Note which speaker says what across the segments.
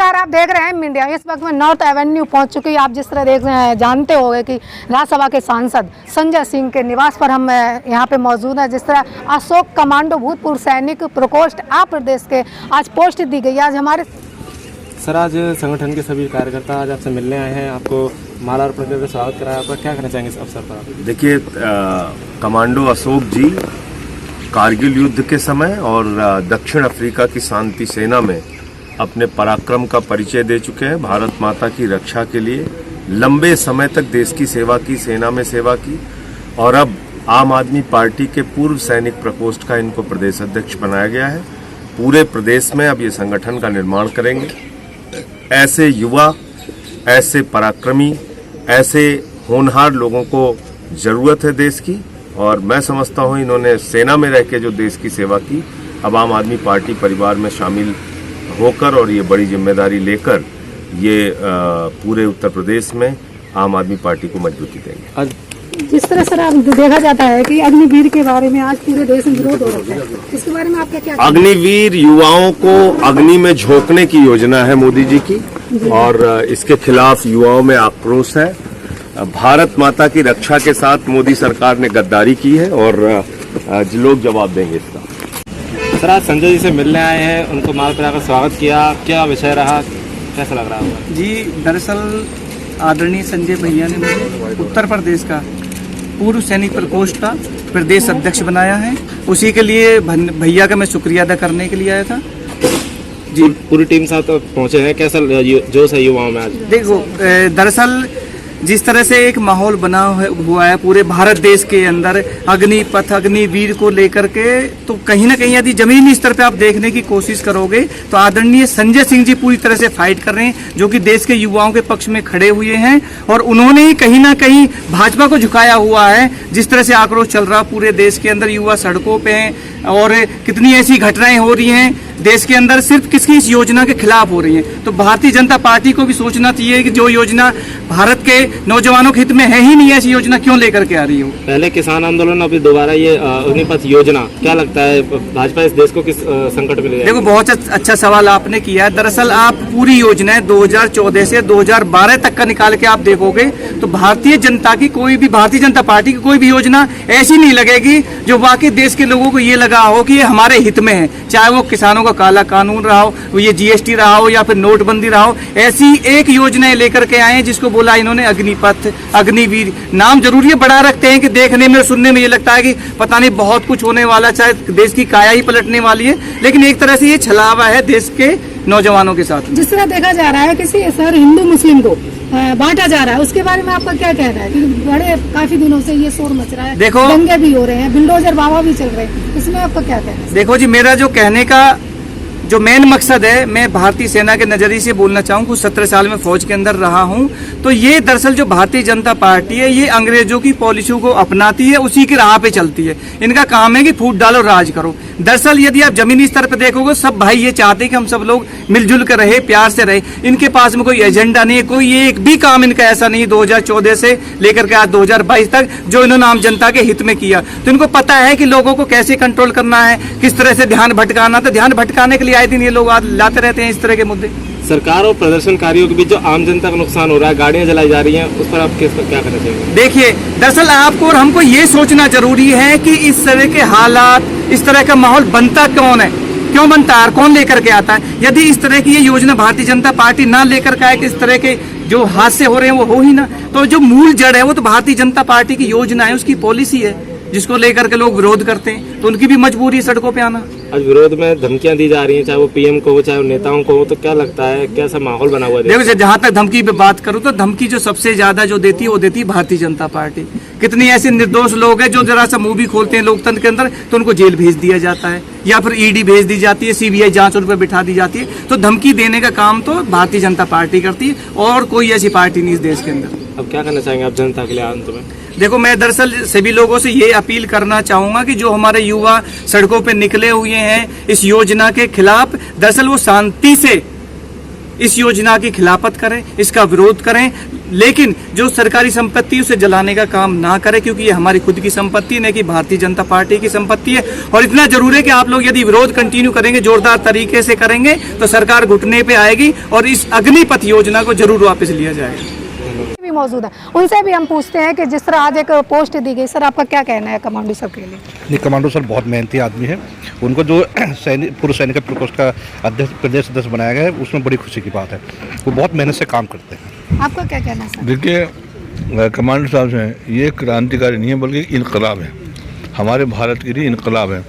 Speaker 1: नमस्कार, आप देख रहे हैं मीडिया। इस वक्त मैं नॉर्थ एवेन्यू पहुंच चुकी। आप जिस तरह देख रहे हैं, जानते होंगे कि राज्यसभा के सांसद संजय सिंह के निवास पर हम यहां पे मौजूद हैं। जिस तरह अशोक कमांडो भूतपूर्व सैनिक प्रकोष्ठ आप प्रदेश के आज पोस्ट दी गई। आज हमारे
Speaker 2: सर, आज संगठन के सभी कार्यकर्ता आज आपसे मिलने आए हैं, आपको माला अर्पण करके स्वागत कराया। आपका क्या कहना चाहेंगे इस अवसर पर?
Speaker 3: देखिए, कमांडो अशोक जी कारगिल युद्ध के समय और दक्षिण अफ्रीका की शांति सेना में अपने पराक्रम का परिचय दे चुके हैं। भारत माता की रक्षा के लिए लंबे समय तक देश की सेवा की, सेना में सेवा की, और अब आम आदमी पार्टी के पूर्व सैनिक प्रकोष्ठ का इनको प्रदेश अध्यक्ष बनाया गया है। पूरे प्रदेश में अब ये संगठन का निर्माण करेंगे। ऐसे युवा, ऐसे पराक्रमी, ऐसे होनहार लोगों को जरूरत है देश की, और मैं समझता हूं इन्होंने सेना में रह के जो देश की सेवा की, अब आम आदमी पार्टी परिवार में शामिल होकर और ये बड़ी जिम्मेदारी लेकर ये पूरे उत्तर प्रदेश में आम आदमी पार्टी को मजबूती देंगे।
Speaker 1: जिस तरह सर आप देखा जाता है कि अग्निवीर के बारे में आज पूरे देश में विरोध हो रहा है, इसके बारे में आपका क्या?
Speaker 3: अग्निवीर युवाओं को अग्नि में झोंकने की योजना है मोदी जी की, और इसके खिलाफ युवाओं में आक्रोश है। भारत माता की रक्षा के साथ मोदी सरकार ने गद्दारी की है, और लोग जवाब देंगे इसका।
Speaker 2: सर, आज संजय जी से मिलने आए हैं, उनको माला पिराकर स्वागत किया, क्या विषय रहा, कैसा लग रहा है?
Speaker 4: जी, दरअसल आदरणीय संजय भैया ने मुझे उत्तर प्रदेश का पूर्व सैनिक प्रकोष्ठ का प्रदेश अध्यक्ष बनाया है। उसी के लिए भैया का मैं शुक्रिया अदा करने के लिए आया था।
Speaker 2: जी, पूरी टीम साथ पहुंचे हैं, कैसा जोश है युवाओं में आज?
Speaker 4: देखो, दरअसल जिस तरह से एक माहौल बना हुआ है पूरे भारत देश के अंदर अग्निपथ, अग्निवीर को लेकर के, तो कहीं ना कहीं यदि जमीनी स्तर पे आप देखने की कोशिश करोगे तो आदरणीय संजय सिंह जी पूरी तरह से फाइट कर रहे हैं, जो कि देश के युवाओं के पक्ष में खड़े हुए हैं, और उन्होंने ही कहीं ना कहीं भाजपा को झुकाया हुआ है। जिस तरह से आक्रोश चल रहा पूरे देश के अंदर, युवा सड़कों पे हैं, और कितनी ऐसी घटनाएं हो रही हैं देश के अंदर सिर्फ किसकी इस योजना के खिलाफ हो रही हैं। तो भारतीय जनता पार्टी को भी सोचना चाहिए कि जो योजना भारत के नौजवानों के हित में है ही नहीं, ऐसी योजना क्यों लेकर के आ रही हो।
Speaker 2: पहले किसान आंदोलन, अभी दोबारा ये अग्निपथ योजना, क्या लगता है भाजपा इस देश को किस संकट में ले जाएगी?
Speaker 4: देखो, बहुत अच्छा सवाल आपने किया है। दरअसल आप पूरी योजना 2014 से 2012 तक का निकाल के आप देखोगे तो भारतीय जनता पार्टी की कोई भी योजना ऐसी नहीं लगेगी जो वाकई देश के लोगों को ये लगा हो कि ये हमारे हित में है। चाहे वो किसानों का काला कानून रहा हो, ये जीएसटी रहा हो, या फिर नोटबंदी रहा हो, ऐसी एक योजना लेकर के आए हैं जिसको बोला इन्होंने अग्निपथ, अग्निवीर। नाम जरूर ये बड़ा रखते हैं कि देखने में और सुनने में ये लगता है कि पता नहीं बहुत कुछ होने वाला, चाहे देश की काया ही पलटने वाली है, लेकिन एक तरह से ये छलावा है देश के नौजवानों के साथ।
Speaker 1: जिस तरह देखा जा रहा है किसी सर हिंदू मुस्लिम को बांटा जा रहा है, उसके बारे में आपका क्या कहना है? बड़े काफी दिनों से ये शोर मच रहा है,
Speaker 4: देखो
Speaker 1: दंगे भी हो रहे हैं, बुलडोजर बाबा भी चल रहे हैं, इसमें आपका क्या कहना है?
Speaker 4: देखो जी, मेरा जो कहने का जो मेन मकसद है, मैं भारतीय सेना के नजरिए से बोलना चाहूँ। कुछ 17 साल में फौज के अंदर रहा हूँ, तो ये दरअसल जो भारतीय जनता पार्टी है, ये अंग्रेजों की पॉलिसियों को अपनाती है, उसी की राह पे चलती है। इनका काम है कि फूट डालो, राज करो। दरअसल यदि आप जमीनी स्तर पर देखोगे, सब भाई ये चाहते हैं कि हम सब लोग मिलजुल कर रहे, प्यार से रहे। इनके पास में कोई एजेंडा नहीं है, कोई एक भी काम इनका ऐसा नहीं 2014 से लेकर के आज 2022 तक जो इन्होंने आम जनता के हित में किया। तो इनको पता है कि लोगों को कैसे कंट्रोल करना है, किस तरह से ध्यान भटकाना। तो ध्यान भटकाने के लिए आए दिन ये लोग लाते रहते हैं इस तरह के मुद्दे।
Speaker 2: सरकार और प्रदर्शनकारियों के बीच जो आम जनता का नुकसान हो रहा है, गाड़ियां जलाई जा रही हैं, उस पर आप क्या कहना चाहिए?
Speaker 4: देखिए, दरअसल आपको और हमको ये सोचना जरूरी है कि इस तरह के हालात, इस तरह का माहौल बनता कौन है, क्यों बनता है, कौन लेकर के आता है। यदि इस तरह की ये योजना भारतीय जनता पार्टी ना लेकर के आए कि इस तरह के जो हादसे हो रहे हैं वो हो ही ना, तो जो मूल जड़ है वो तो भारतीय जनता पार्टी की योजना है, उसकी पॉलिसी है, जिसको लेकर के लोग विरोध करते हैं। तो उनकी भी मजबूरी है सड़कों पे आना।
Speaker 2: आज विरोध में धमकियां दी जा रही हैं, चाहे वो पीएम को हो, चाहे वो नेताओं को हो, तो क्या लगता है कैसा माहौल बना हुआ है?
Speaker 4: देखो, जहां तक धमकी पे बात करूं तो धमकी जो सबसे ज्यादा जो देती है वो देती है भारतीय जनता पार्टी। कितनी ऐसे निर्दोष लोग हैं जो जरा सा मुंह भी खोलते हैं लोकतंत्र के अंदर तो उनको जेल भेज दिया जाता है, या फिर ईडी भेज दी जाती है, सीबीआई जांच उन पर बिठा दी जाती है। तो धमकी देने का काम तो भारतीय जनता पार्टी करती है, और कोई ऐसी पार्टी नहीं इस देश के अंदर।
Speaker 2: अब क्या करना चाहेंगे आप जनता के लिए अंत में?
Speaker 4: देखो, मैं दरअसल सभी लोगों से ये अपील करना चाहूंगा कि जो हमारे युवा सड़कों पे निकले हुए हैं इस योजना के खिलाफ, दरअसल वो शांति से इस योजना की खिलाफत करें, इसका विरोध करें, लेकिन जो सरकारी संपत्ति उसे जलाने का काम ना करें, क्योंकि ये हमारी खुद की संपत्ति न कि भारतीय जनता पार्टी की संपत्ति है। और इतना जरूर है कि आप लोग यदि विरोध कंटिन्यू करेंगे, जोरदार तरीके से करेंगे, तो सरकार घुटने पे आएगी और इस अग्निपथ योजना को जरूर वापस लिया जाएगा।
Speaker 1: भी मौजूद है, उनसे भी हम पूछते हैं कि जिस तरह आज एक पोस्ट दी गई, सर आपका क्या कहना है कमांडो सर के लिए?
Speaker 5: नहीं, कमांडो सर बहुत मेहनती आदमी है। उनको जो पूर्व सैनिक प्रकोष्ठ का अध्यक्ष, प्रदेश सदस्य बनाया गया है, उसमें बड़ी खुशी की बात है। वो बहुत मेहनत से काम करते हैं।
Speaker 1: आपका क्या कहना है सर?
Speaker 6: देखिए, कमांडो साहब जो हैं, ये क्रांतिकारी नहीं है बल्कि इनकलाब है। हमारे भारत के लिए इनकलाब है।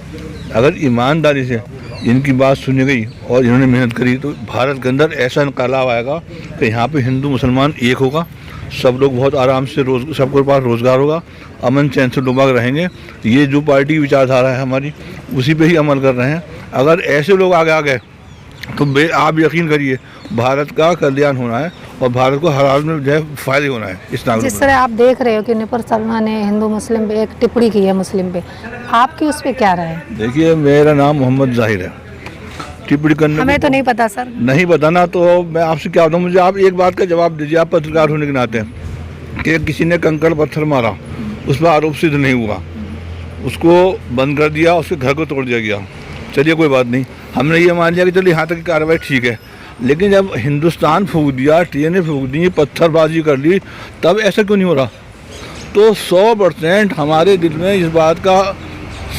Speaker 6: अगर ईमानदारी से इनकी बात सुनी गई और इन्होंने मेहनत करी तो भारत के अंदर ऐसा इनकलाब आएगा कि यहाँ पे हिंदू मुसलमान एक होगा, सब लोग बहुत आराम से सबके पास रोज़गार होगा, अमन चैन से लोग रहेंगे। ये जो पार्टी विचारधारा है हमारी, उसी पे ही अमल कर रहे हैं। अगर ऐसे लोग आगे आ गए तो आप यकीन करिए भारत का कल्याण होना है और भारत को हर हाल में जो है फ़ायदे होना है इस नागरिक।
Speaker 1: जिस तरह आप देख रहे हो कि नुपुर शर्मा ने हिंदू मुस्लिम पे एक टिप्पणी की है मुस्लिम पे, आपकी उस पर क्या राय है?
Speaker 6: देखिए, मेरा नाम मोहम्मद जाहिर है। टिप्पणी करने
Speaker 1: हमें तो नहीं पता सर।
Speaker 6: नहीं बताना तो मैं आपसे क्या बताऊँ, मुझे आप एक बात का जवाब दीजिए, आप पत्रकार होने के नाते, कि किसी ने कंकड़ पत्थर मारा, उस पर आरोप सिद्ध नहीं हुआ, उसको बंद कर दिया, उसके घर को तोड़ दिया गया, चलिए कोई बात नहीं, हमने ये मान लिया कि चलिए यहाँ तक की कार्रवाई ठीक है। लेकिन जब हिंदुस्तान फूंक दिया, ट्रेनें फूंक दी, पत्थरबाजी कर ली, तब ऐसा क्यों नहीं हो रहा? तो 100% हमारे दिल में इस बात का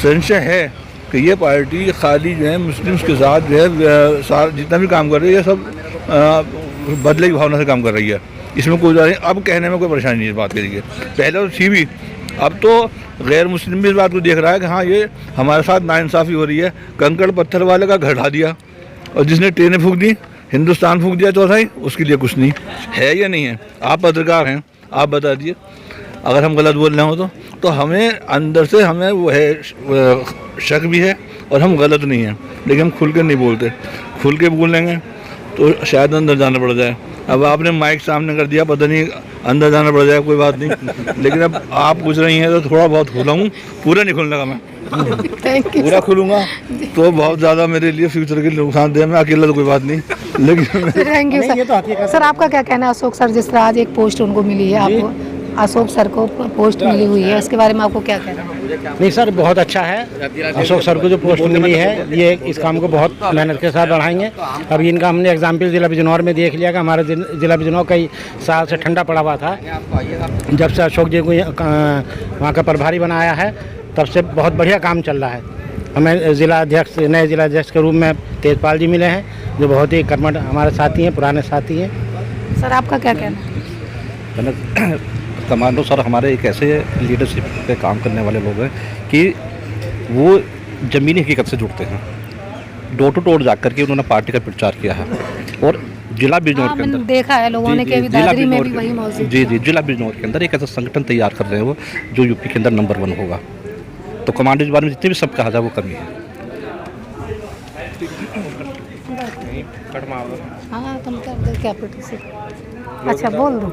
Speaker 6: संशय है कि ये पार्टी खाली जो है मुस्लिम्स के साथ जो है जितना भी काम कर रही है सब बदले की भावना से काम कर रही है। इसमें कोई नहीं, अब कहने में कोई परेशानी नहीं है इस बात के लिए। पहले तो थी भी, अब तो गैर मुस्लिम भी इस बात को देख रहा है कि हाँ ये हमारे साथ नाइंसाफ़ी हो रही है। कंकड़ पत्थर वाले का घर ढा दिया और जिसने ट्रेनें फूंक दी, हिंदुस्तान फूंक दिया चौथाई, उसके लिए कुछ नहीं है या नहीं है? आप पत्रकार हैं, आप बता दिए अगर हम गलत बोल रहे हो तो हमें अंदर से हमें वो है शक भी है और हम गलत नहीं हैं, लेकिन हम खुल के नहीं बोलते। खुल के बोलेंगे तो शायद अंदर जाना पड़ जाए। अब आपने माइक सामने कर दिया, पता नहीं अंदर जाना पड़ जाए, कोई बात नहीं। लेकिन अब आप पूछ रही हैं तो थोड़ा बहुत खोला हूँ, पूरा नहीं खोलने का मैं। पूरा खुलूँगा तो बहुत ज़्यादा मेरे लिए फ्यूचर के नुकसान दे, मैं अकेला तो कोई बात नहीं। लेकिन
Speaker 1: थैंक यू सर। सर आपका क्या कहना है अशोक सर, जिस तरह आज एक पोस्ट उनको मिली है, आपको अशोक सर को पोस्ट मिली हुई है, इसके बारे में आपको क्या कहना है?
Speaker 7: नहीं सर, बहुत अच्छा है अशोक सर को जो पोस्ट मिली है, ये इस काम को बहुत मेहनत के साथ बढ़ाएंगे। अभी इनका हमने एग्जाम्पल जिला बिजनौर में देख लिया कि हमारा जिला बिजनौर कई साल से ठंडा पड़ा हुआ था। जब से अशोक जी को वहाँ का प्रभारी बनाया है तब से बहुत बढ़िया काम चल रहा है। हमें नए जिला अध्यक्ष के रूप में तेजपाल जी मिले हैं, जो बहुत ही कर्मठ हमारे साथी हैं, पुराने साथी हैं।
Speaker 1: सर आपका क्या कहना है?
Speaker 5: कमांडो सर हमारे एक ऐसे लीडरशिप पे काम करने वाले लोग हैं कि वो ज़मीनी हकीकत से जुड़ते हैं। डोर टू डोर जाकर के उन्होंने पार्टी का प्रचार किया है और जिला बिजनौर के अंदर
Speaker 1: देखा है लोगों ने कि दादरी में भी वही मौजूद।
Speaker 5: जी जिला बिजनौर के अंदर एक ऐसा संगठन तैयार कर रहे हैं वो, जो यूपी के अंदर नंबर 1 होगा। तो कमांडो के बारे में जितने भी सब कहा जाए वो कमी है।
Speaker 1: हाँ तुम कर दे क्या अच्छा बोल दो।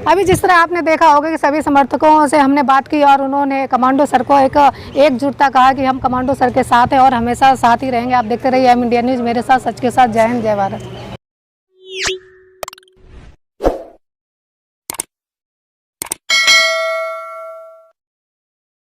Speaker 1: अभी जिस तरह आपने देखा होगा कि सभी समर्थकों से हमने बात की और उन्होंने कमांडो सर को एकजुटता कहा कि हम कमांडो सर के साथ हैं और हमेशा साथ ही रहेंगे। आप देखते रहिए एम इंडिया न्यूज़, मेरे साथ सच के साथ। जय हिंद, जय भारत।